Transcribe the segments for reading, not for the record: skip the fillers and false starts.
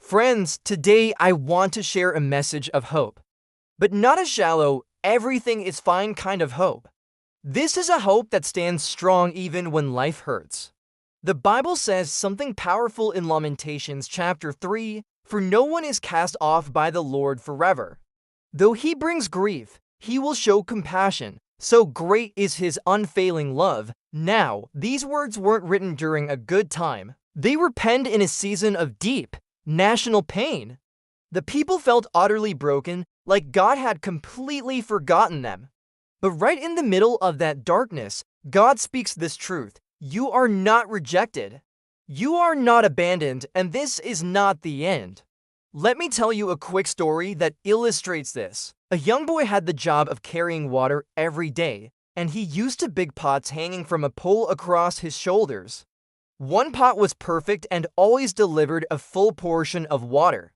Friends, today I want to share a message of hope. But not a shallow, everything is fine kind of hope. This is a hope that stands strong even when life hurts. The Bible says something powerful in Lamentations chapter 3, "For no one is cast off by the Lord forever. Though he brings grief, he will show compassion. So great is his unfailing love." Now, these words weren't written during a good time. They were penned in a season of deep, national pain. The people felt utterly broken, like God had completely forgotten them. But right in the middle of that darkness, God speaks this truth: you are not rejected. You are not abandoned, and this is not the end. Let me tell you a quick story that illustrates this. A young boy had the job of carrying water every day, and he used to big pots hanging from a pole across his shoulders. One pot was perfect and always delivered a full portion of water.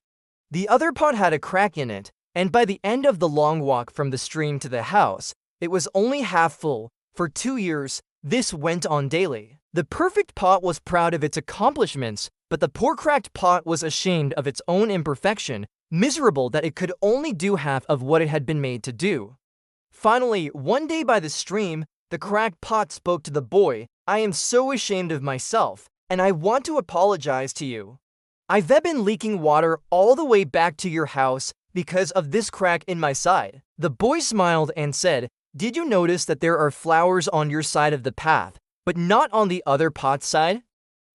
The other pot had a crack in it, and by the end of the long walk from the stream to the house, it was only half full. For 2 years, this went on daily. The perfect pot was proud of its accomplishments, but the poor cracked pot was ashamed of its own imperfection, miserable that it could only do half of what it had been made to do. Finally, one day by the stream, the cracked pot spoke to the boy. "I am so ashamed of myself, and I want to apologize to you. I've been leaking water all the way back to your house because of this crack in my side." The boy smiled and said, "Did you notice that there are flowers on your side of the path, but not on the other pot's side?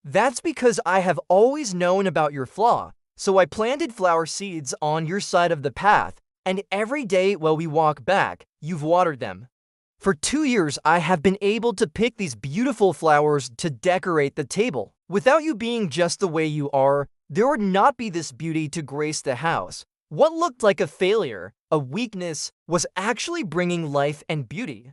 That's because I have always known about your flaw, so I planted flower seeds on your side of the path, and every day while we walk back, you've watered them. For 2 years, I have been able to pick these beautiful flowers to decorate the table. Without you being just the way you are, there would not be this beauty to grace the house. What looked like a failure, a weakness, was actually bringing life and beauty."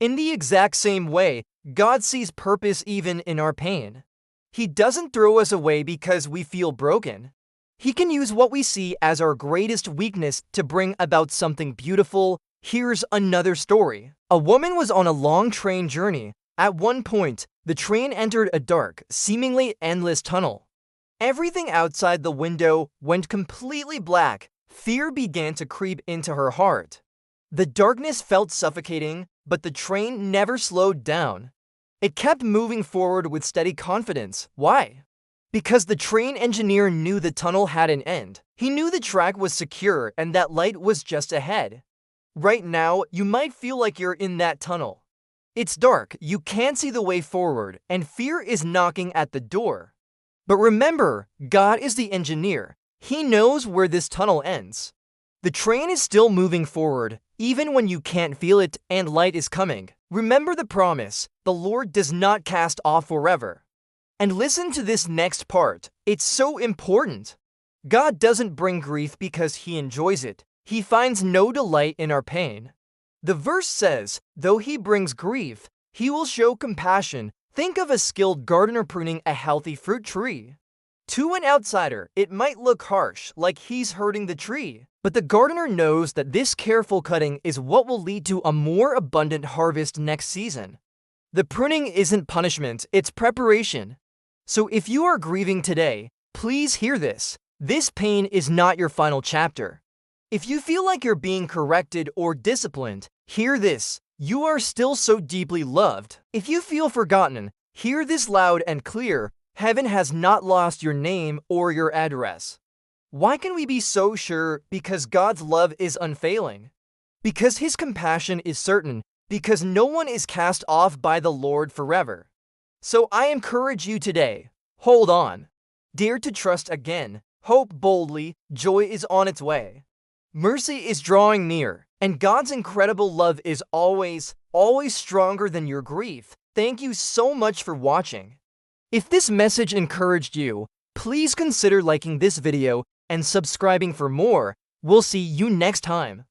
In the exact same way, God sees purpose even in our pain. He doesn't throw us away because we feel broken. He can use what we see as our greatest weakness to bring about something beautiful. Here's another story. A woman was on a long train journey. At one point, the train entered a dark, seemingly endless tunnel. Everything outside the window went completely black. Fear began to creep into her heart. The darkness felt suffocating, but the train never slowed down. It kept moving forward with steady confidence. Why? Because the train engineer knew the tunnel had an end. He knew the track was secure and that light was just ahead. Right now, you might feel like you're in that tunnel. It's dark, you can't see the way forward, and fear is knocking at the door. But remember, God is the engineer. He knows where this tunnel ends. The train is still moving forward, even when you can't feel it and light is coming. Remember the promise: the Lord does not cast off forever. And listen to this next part. It's so important. God doesn't bring grief because he enjoys it. He finds no delight in our pain. The verse says, "Though he brings grief, he will show compassion." Think of a skilled gardener pruning a healthy fruit tree. To an outsider, it might look harsh, like he's hurting the tree. But the gardener knows that this careful cutting is what will lead to a more abundant harvest next season. The pruning isn't punishment, it's preparation. So if you are grieving today, please hear this. This pain is not your final chapter. If you feel like you're being corrected or disciplined, hear this: you are still so deeply loved. If you feel forgotten, hear this loud and clear: heaven has not lost your name or your address. Why can we be so sure? Because God's love is unfailing. Because his compassion is certain. Because no one is cast off by the Lord forever. So I encourage you today: hold on. Dare to trust again. Hope boldly. Joy is on its way. Mercy is drawing near, and God's incredible love is always, always stronger than your grief. Thank you so much for watching. If this message encouraged you, please consider liking this video and subscribing for more. We'll see you next time.